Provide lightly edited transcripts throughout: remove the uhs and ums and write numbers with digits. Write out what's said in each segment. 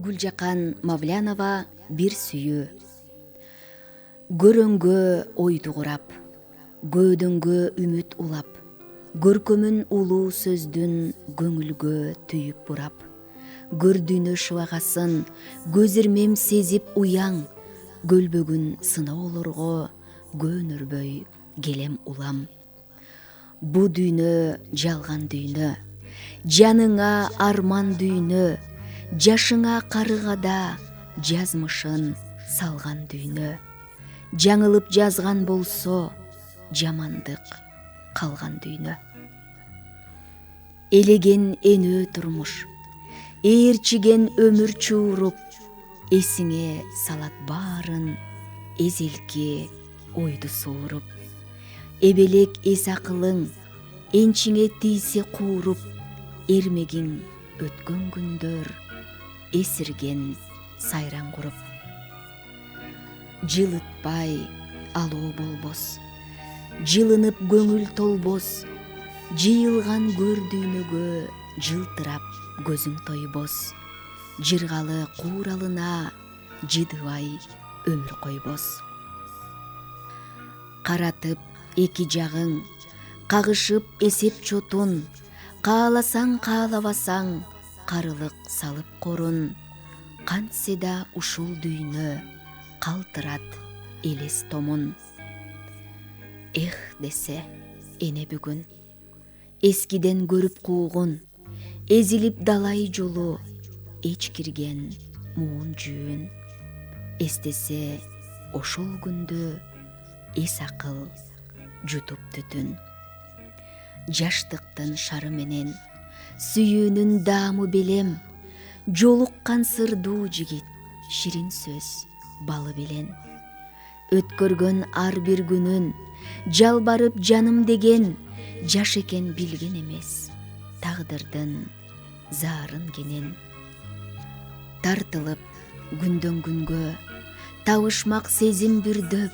Гүлжакан Мавлянова бир сүйүү. Көрөнгө ойду курап, көөдөнгө үмүт улап, көркөмүн улуу сөздүн көңүлгө түйүп бурап, көрдүүнү шыбагасын көзирмем сезип уяң, көлбөгүн сыноолорго көнүрбөй келем улам. Бу дүйнө жалган дүйнө, жаныңа арман дүйнө, жашыңа карыгада жазмышын салган дүйнө. Жаңылып жазган болсо, жамандык калган дүйнө. Элеген энөө турмуш, ээрчиген өмүр чууруп, эсиңе салат баарын эзелки ойду сууруп. Эбелек эс акылың энчиңе тийсе кууруп, эрмегиң өткөн күндөр эсирген сайран куруп. Жылытпай алоо болбос, жылынып көңүл толбос, жыйылган көрдүүнүгө жылтырап көзүң тойбос. Жыргалы кууралына жыдыбай өмүр койбос. Каратып эки жагың, кагышып эсеп чотун, кааласаң каалабасаң, карылык салып корун. Кантсе да ушул дүйнө калтырат элес томун. Эх десе эне бүгүн, эскиден көрүп куугун, эзилип далай жолу, эч кирген муун жүүн. Эстесе ошол күндү эс акыл жутуп түтүн. Жаштыктын шары менен сүйүүнүн даамы белем, жолуккан сырдуу жигит ширин сөз балы белен. Өткөргөн ар бир күнүн жалбарып жаным деген, жаш экен билген эмес тагдырдын заарын кенен. Тартылып күндөн күнгө, табышмак сезим бүрдөп,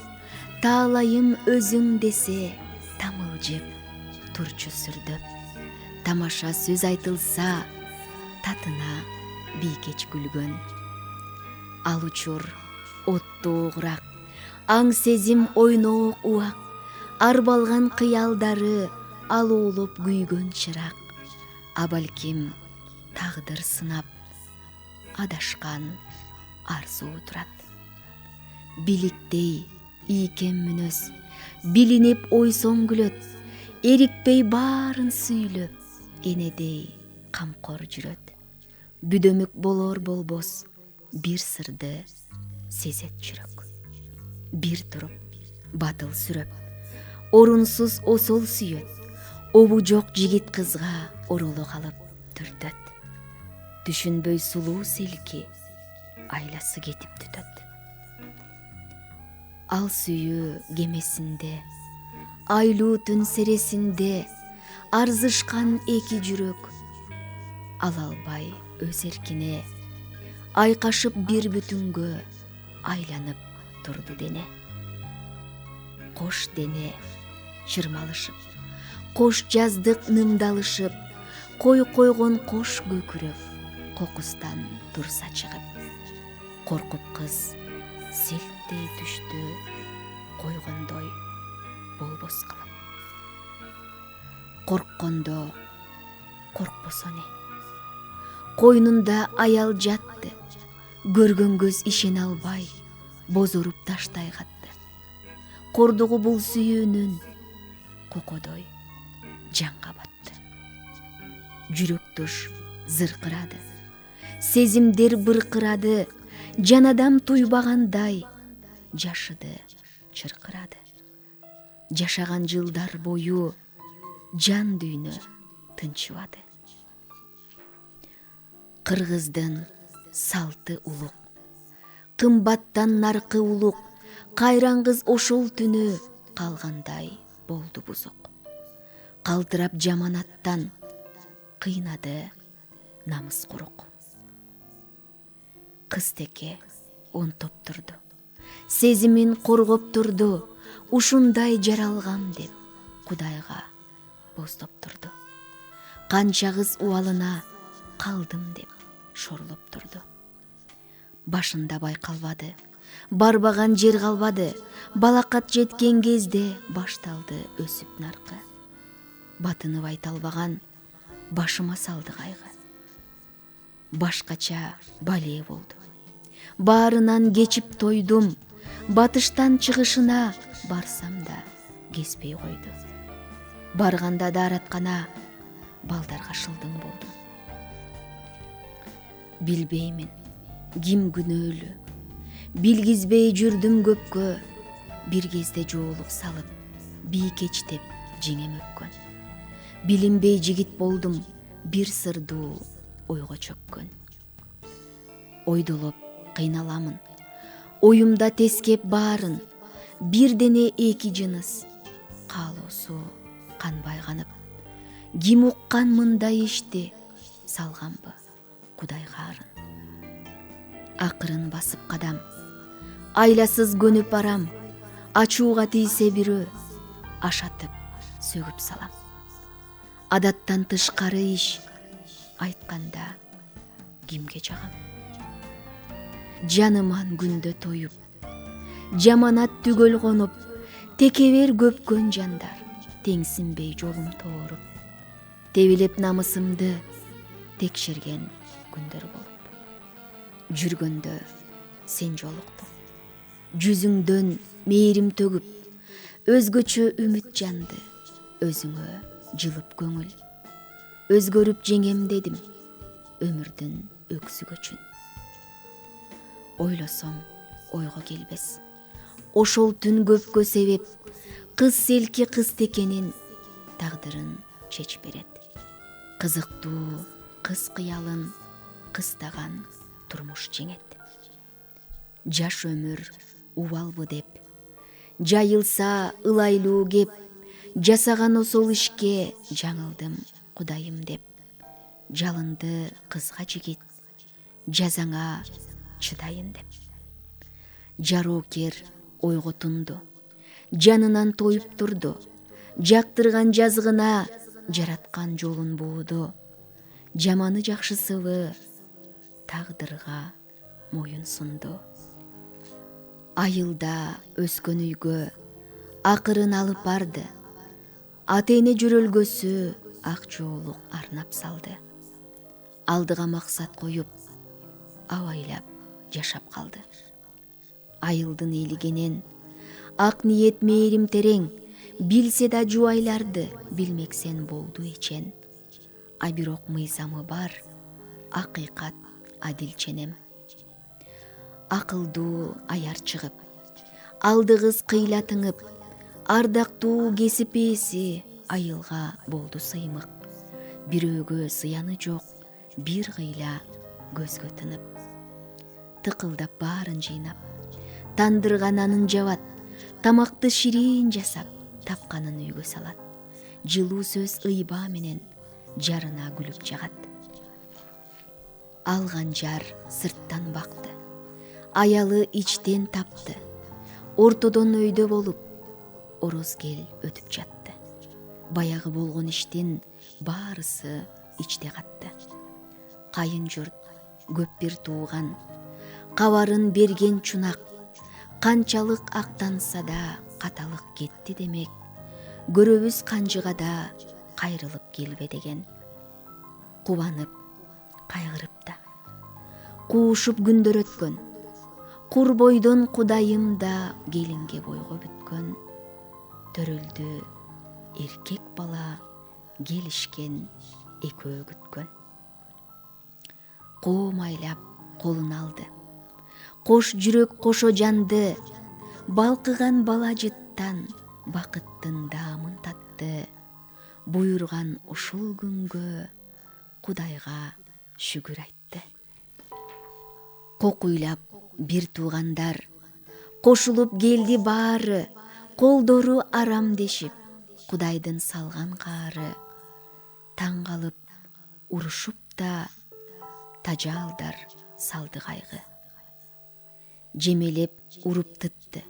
таалайым өзүң десе тамылжып турчу сүрдөп. Тамаша сөз айтылса, татына бийкеч күлгөн. Ал учур оттуугураак, аң сезим ойноок убак, арбалган кыялдары алуулуп күйгөн чырак. А балким тагдыр сынап, адашкан арзуу турат. Биликтей ийкен мүнөз билинип ойсоң күлөт, эрикпей баарын сүйүлөп, энедей камкор жүрөт. Бүдөмүк болор болбос бир сырды сезет жүрөк. Бир туруп батыл сүрөп, орунсуз осол сүйөт, обу жок жигит кызга ороло калып түртөт. Түшүнбөй сулуу селки айласы кетип түтөт. Ал сүйүү кемесинде, айлуу түн сересинде, арзышкан эки жүрөк ала албай өз эркине, айкашып бир бүтүнгө айланып турду дене. Кош дене чырмалышып, кош жаздык нымдалышып, кой койгон кош көкүрөп, кокустан турса чыгып. Коркуп кыз селттей түштү, койгондой болбос кылып. Корккондо коркпосо не? Койнунда аял жатты, көргөн көз ишене албай, бозоруп таштай катты. Кордугу бул сүйүүнүн кокодой жанга батты. Жүрөк туш зыркырады, сезимдер быркырады, жан адам туйбагандай жашыды чыркырады. Жашаган жылдар бою жан дүйнө тынчыбады. Кыргыздын салты улук, кымбаттан наркы улук, кайран кыз ошол түнү калгандай болду бузук. Калтырап жаманаттан кыйнады намыс курук. Кыз теке онтоп турду, сезимин коргоп турду, ушундай жаралгам деп Кудайга боздоп турду. Канча кыз убалына калдым деп шорлоп турду. башында байкалбады, барбаган жер калбады, балакат жеткен кезде башталды өсүп наркы. Батынып айта албаган башыма салды кайгы. Башкача бале болду. Баарынан кечип тойдум, батыштан чыгышына барсам да кеспей койду. Барганда даараткана балдарга шылдың болдум. Билбеймин ким күнөөлүү, билгизбей жүрдүм көпкө, бир кезде жоолук салып, бийкечтеп жеңем өпкөн. Билинбей жигит болдум, бир сырдуу ойго чөккөн. Ойдолоп кыйналамын, оюмда тескеп баарын, бир дене эки жыныс, каалоосу канбай канып. Ким уккан мындай ишти, салганбы Кудайга арын. Акырын басып кадам, айласыз көнүп барам, ачууга тийсе бирөө, ашатып сөгүп салам. Адаттан тышкары иш, айтканда кимге жагам. Жаныман күндө тоюп, жаманат түгөл конуп, текебер көпкөн жандар, теңсинбей жолум тооруп, тебилеп намысымды текшерген күндөр болуп. Жүргөндө сен жолуктуң, жүзүңдөн мээрим төгүп, өзгөчө үмүт жанды, өзүңө жылып көңүл. Өзгөрүп жеңем дедим, өмүрдүн өксү көчүн. Ойлосоң ойго келбес, ошол түн көпкө себеп, кыз селки кыз текенин тагдырын чечип берет. Кызыктуу кыз кыялын кыстаган турмуш жеңет. Жаш өмүр убалбы деп, жайылса ылайлуу кеп, жасаган осол ишке жаңылдым Кудайым деп. Жалынды кызга жигит, жазаңа чыдайын деп. Жароокер ойго тунду, жанынан тоюп турду, жактырган жазгына жараткан жолун бууду. Жаманы жакшысыбы тагдырга моюн сунду. Айылда өскөн үйгө акырын алып барды, ата-эне жөрөлгөсү ак жоолук арнап салды. Алдыга максат коюп, абайлап жашап калды. Айылдын элигенен ак ниет мээрим терең, билсе да жубайларды билмексен болду эчен. А бирок мыйзамы бар, акыйкат адилченем. Акылдуу аяр чыгып, алды кыз кыйла тыңып, ардактуу кесип ээси айылга болду сыймык. Бирөөгө зыяны жок, бир кыйла көзгө тынып. Тыкылдап баарын жыйнап, тандырган анын жабат, тамакты ширин жасап, тапканын үйгө салат. Жылуу сөз ыйба менен жарына күлүп жагат. Алган жар сырттан бакты, аялы ичтен тапты. Ортодон өйдө болуп, орозгел өтүп жатты. Баягы болгон иштин баарысы ичте катты. Кайын журт көп бир тууган, кабарын берген чунак, канчалык актанса да каталык кетти демек. Көрөбүз канжыга да кайрылып келбе деген. Кубанып, кайгырып да, куушуп күндөр өткөн. Кур бойдон Кудайым да келинге бойго бүткөн. Төрөлдү эркек бала, келишкен экөө күткөн. Коомайлап колун алды, кош жүрөк кошо жанды, балкыган бала жыттан бакыттын даамын татты. Буйрган ушул күнгө Кудайга шүгүр айтты. Кокуйлап бир туугандар, кошулуп келди баары, колдору арамдешип, Кудайдын салган каары. Таң калып урушуп да, тажаалдар салды кайгы. Жемелеп уруп тытты,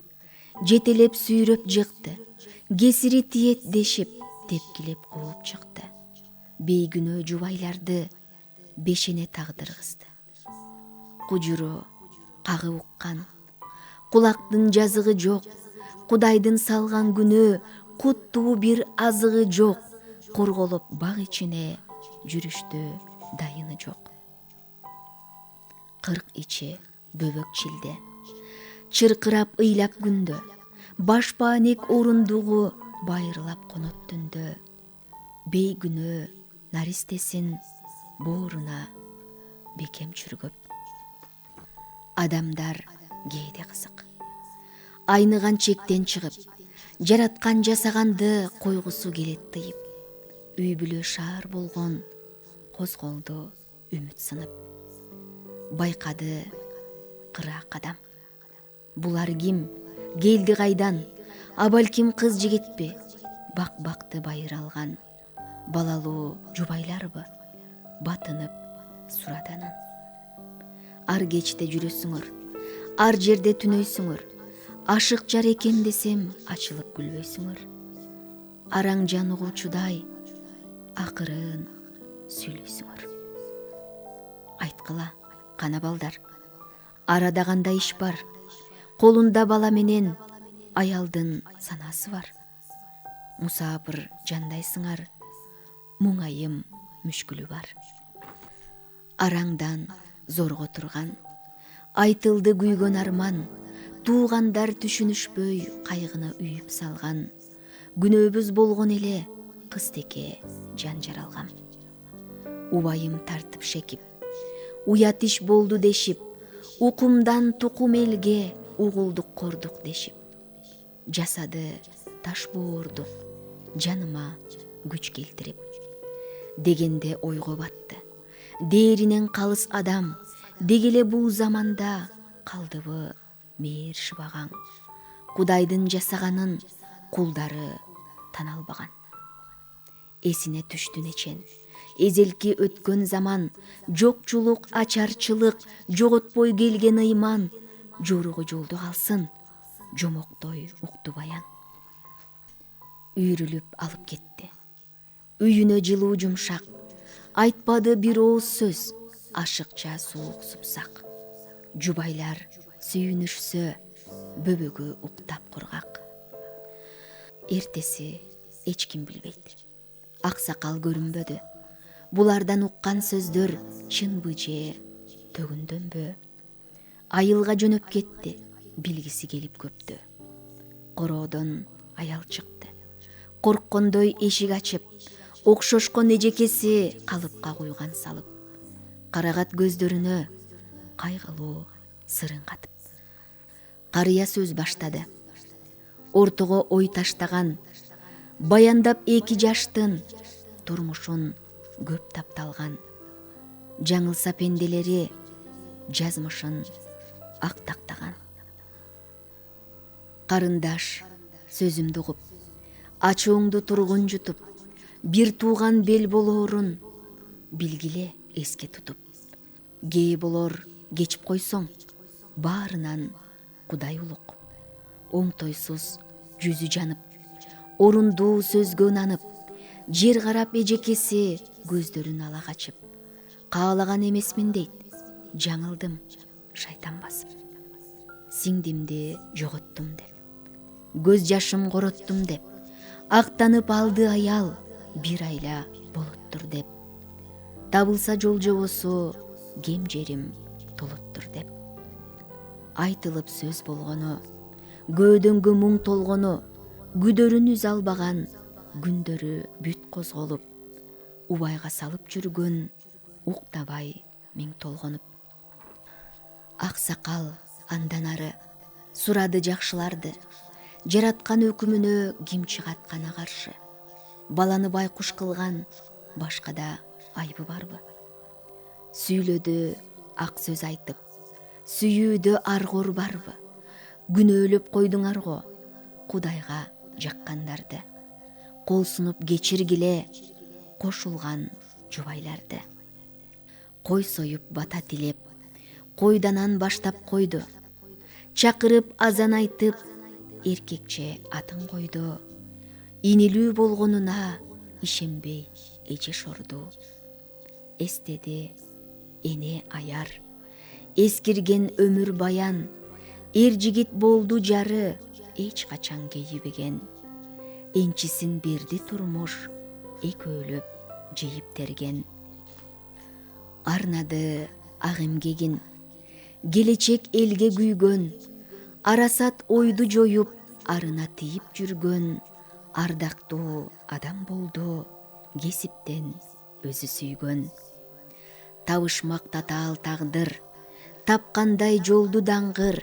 жетелеп сүйрөп жыкты, кесири тиет дешип, тепкилеп кууп чыкты. Бейгүнөө жубайларды бешене тагдыр кызды. Кужуру кагып уккан. Кулактын жазыгы жок, Кудайдын салган күнөө, куттуу бир азыгы жок. Корголоп бак ичине жүрүштө дайыны жок. 40 ичи бөбөк чилде, чыркырап ыйлап күндө, баш баанек орундугу байырлап конот түндө. Бей күнөө наристесин бооруна бекем чүргөп. Адамдар кээде кызык. Айныган чектен чыгып, жараткан жасаганды койгусу келет тыйып. Үй бүлө шаар болгон, козголду үмүт сынып. Байкады кыраак адам. Булар ким? Келди кайдан? А балким кыз жигитпи? Бак-бакты байыр алган. Балалуу жубайларбы? Батынып сураданын. Ар кечте жүрөсүңөр, ар жерде түнөйсүңөр. Ашык жар экен десем, ачылып күлбөйсүңөр. Араң жан угулчудай, акырын сүйлөйсүңөр. Айткыла, кана балдар, арада кандай иш бар? Колунда бала менен аялдын санасы бар. Мусапыр жандайсыңар, муңайым мүшкүлү бар. Араңдан зорго турган, айтылды күйгөн арман, туугандар түшүнүшпөй кайгыны үйүп салган. Күнөөбүз болгон эле кыз-теке жан жаралган. Убайым тартып шекип, уят иш болду дешип, укумдан тукум элге угулдук кордук дешип. Жасады таш боордук, жаныма күч келтирип. Дегенде ойго батты. Дээринен калыс адам, дегеле бул заманда калдыбы мээр шыбаган. Кудайдын жасаганын кулдары тана албаган. Эсине түштү нечен, эзелки өткөн заман, жокчулук, ачарчылык, жоготпой келген ыйман. Жоругу жолдо калсын, жомоктой укту баян. Үйрүлүп алып кетти. Үйүнө жылуу жумшак, айтпады бир ооз сөз, ашыкча суук супсак. Жубайлар сүйүнүшсө, бөбөгү уктап кургак. Эртеси эч ким билбейт. Аксакал көрүнбөдү. Булардан уккан сөздөр чынбы же төгүндөнбү? Айылга жөнөп кетти, билгиси келип көптү. Короодон аял чыкты. Корккондой эшик ачып, окшошкон эжекеси калыпка куйган салып. Карагат көздөрүнө кайгылуу сырын катып. Карыя сөз баштады. Ортого ой таштаган, баяндап 2 жаштын турмушун көп тапталган. Жаңылса пенделери жазмышын актактаган. Карындаш, сөзүмдү угуп, ачууңду тургун жутуп, бир тууган бел болоорун билгиле эске тутуп. Кээ болор кечип койсоң, баарынан Кудай улук. Оңтойсуз жүзү жанып, орундуу сөзгө ынанып, жер карап эжекеси көздөрүн ала качып. Каалаган эмесмин дейт, жаңылдым шайтан басып. Сиңдимди жоготтум деп, көз жашым короттум деп, актанып алды аял, бир айла болоттур деп. Табылса жол жобосу, кем жерим толоттур деп. Айтылып сөз болгону, көөдөнгө муң толгону, күдөрүн үз албаган, күндөрү бүт козголуп, убайга салып жүргөн, уктабай миң толгонуп. Аксакал андан ары сурады жакшыларды, жараткан өкүмүнө ким чыгат кана каршы? Баланы байкуш кылган, башкада айбы барбы? Сүйлөдү ак сөз айтып, сүйүүдө аргор барбы? Күнөөлөп койдуңар го Кудайга жаккандарды. Кол сунуп кечиргиле кошулган жубайларды. Кой союп бата тилеп, койданан баштап койду. Чакырып азан айтып, эркекче атын койду. Инилүү болгонуна ишенбей эже шорду. Эстеди эне аяр, эскирген өмүр баян, эр жигит болду жары, эч качан кейибеген. Энчисин берди турмуш, экөөлөп жейип терген. Арнады ак эмгегин, келечек элге күйгөн, арасат ойду жоюп, арына тийип жүргөн, ардактуу адам болду, кесиптен өзү сүйгөн. Табышмак татаал тагдыр, тапкандай жолду даңгыр,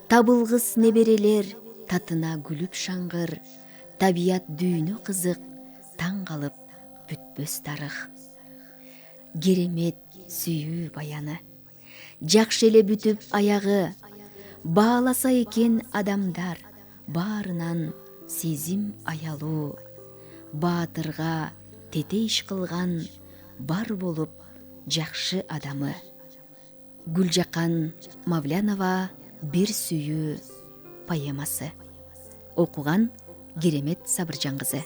табылгыс неберелер, татына күлүп шаңгыр, табият дүйнө кызык, таң калып бүтпөс тарых. Керемет сүйүү баяны, жакшы эле бүтүп аягы, бааласа экен адамдар, баарынан сезим аялуу, баатырга тете иш кылган, бар болуп жакшы адамы. Гүлжакан Мавлянова «Бир сүйүү» поэмасы. Окуган Керемет Сабыржан кызы.